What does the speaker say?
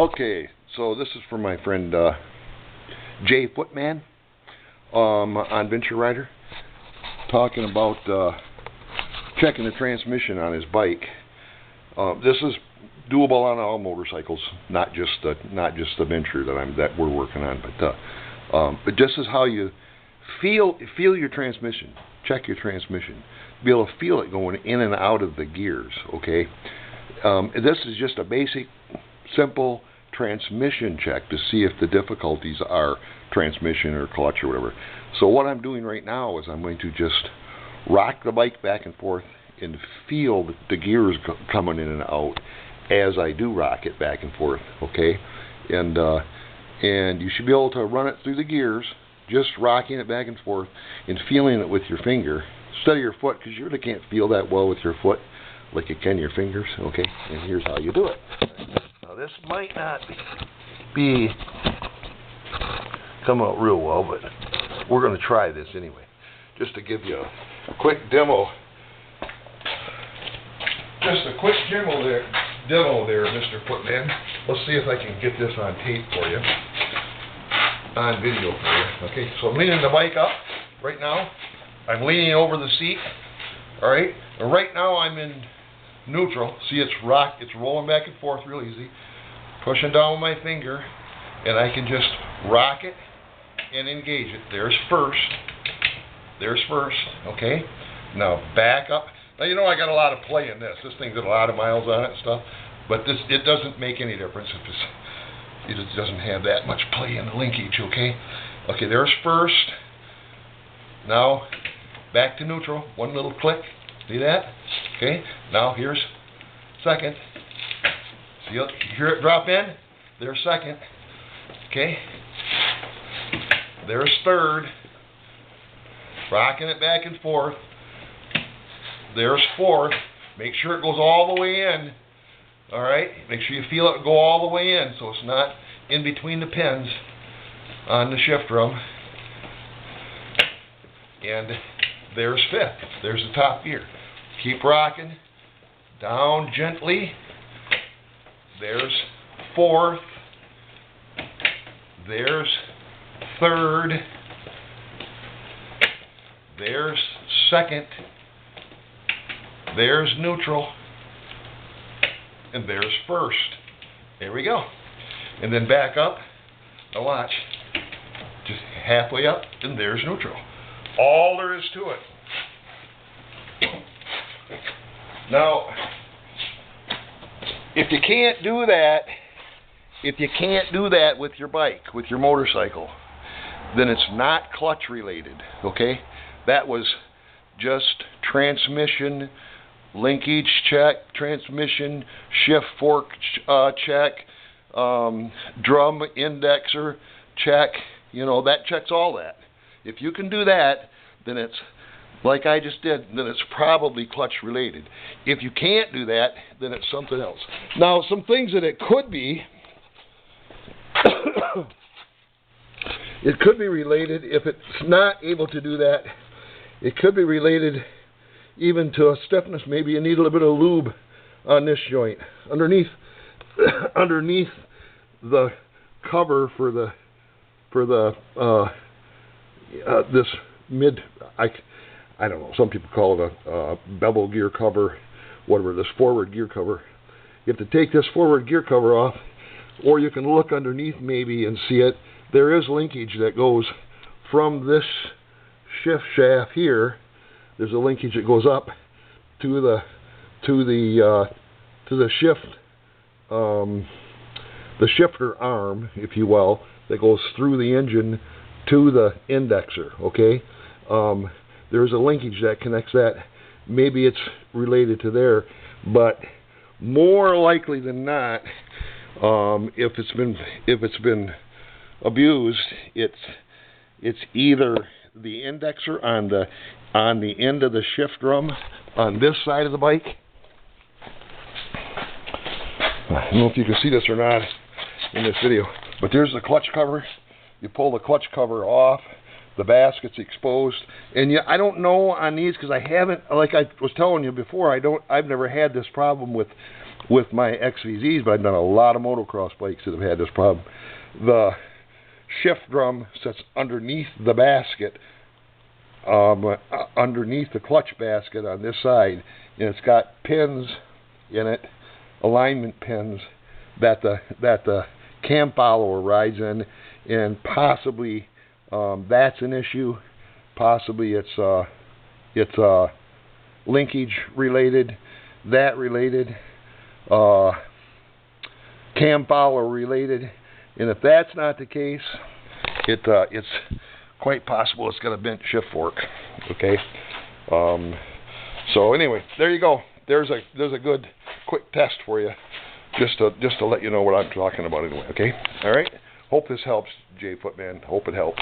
Okay, so this is from my friend JFootman on Venture Rider, talking about checking the transmission on his bike. This is doable on all motorcycles, not just the Venture that we're working on, but this is how you feel your transmission. Check your transmission. Be able to feel it going in and out of the gears. Okay, this is just a basic, simple transmission check to see if the difficulties are transmission or clutch or whatever. So what I'm doing right now is I'm going to just rock the bike back and forth and feel the gears coming in and out as I do rock it back and forth. Okay, and you should be able to run it through the gears, just rocking it back and forth and feeling it with your finger instead of your foot, because you really can't feel that well with your foot like you can your fingers. Okay, and here's how you do it. Now this might not be come out real well, but we're going to try this anyway, just to give you a quick demo. Just a quick demo there, Mr. Footman. Let's see if I can get this on tape for you, on video for you. Okay, so I'm leaning the bike up right now. I'm leaning over the seat. All right, and right now I'm in neutral. See, it's rolling back and forth real easy. Pushing down with my finger, and I can just rock it and engage it. There's first. Okay, now back up. Now you know I got a lot of play in this. This thing's got a lot of miles on it and stuff, but it doesn't make any difference if it doesn't have that much play in the linkage. Okay, there's first. Now back to neutral. One little click. See that? Okay. Now here's second. See, you hear it drop in? There's second. Okay. There's third. Rocking it back and forth. There's fourth. Make sure it goes all the way in. Alright? Make sure you feel it go all the way in so it's not in between the pins on the shift drum. And there's fifth. There's the top gear. Keep rocking. Down gently. There's fourth. There's third. There's second. There's neutral. And there's first. There we go. And then back up. Now watch. Just halfway up, and there's neutral. All there is to it. Now, if you can't do that with your bike, with your motorcycle, then it's not clutch related. Okay, that was just transmission linkage check, transmission shift fork check, drum indexer check. You know, that checks all that. If you can do that, then it's like I just did, then it's probably clutch related. If you can't do that, then it's something else. Now, some things that it could be, it could be related, if it's not able to do that, it could be related even to a stiffness. Maybe you need a little bit of lube on this joint. Underneath the cover for this mid, I don't know, some people call it a bevel gear cover, whatever, this forward gear cover. You have to take this forward gear cover off, or you can look underneath maybe and see it. There is linkage that goes from this shift shaft here. There's a linkage that goes up to the shift, the shifter arm, if you will, that goes through the engine to the indexer. Okay, there's a linkage that connects that. Maybe it's related to there, but more likely than not, if it's been abused, it's either the indexer on the end of the shift drum on this side of the bike. I don't know if you can see this or not in this video, but there's the clutch cover. You pull the clutch cover off, the basket's exposed. And yeah, I don't know on these because I haven't, like I was telling you before, I've never had this problem with my XVZs, but I've done a lot of motocross bikes that have had this problem. The shift drum sits underneath the basket, underneath the clutch basket on this side, and it's got pins in it, alignment pins that the cam follower rides in, and possibly that's an issue. Possibly it's linkage related, that related, cam follower related, and if that's not the case, it's quite possible it's got a bent shift fork. Okay. So anyway, there you go. There's a good quick test for you, just to let you know what I'm talking about anyway. Okay. All right. Hope this helps, JFootman. Hope it helps.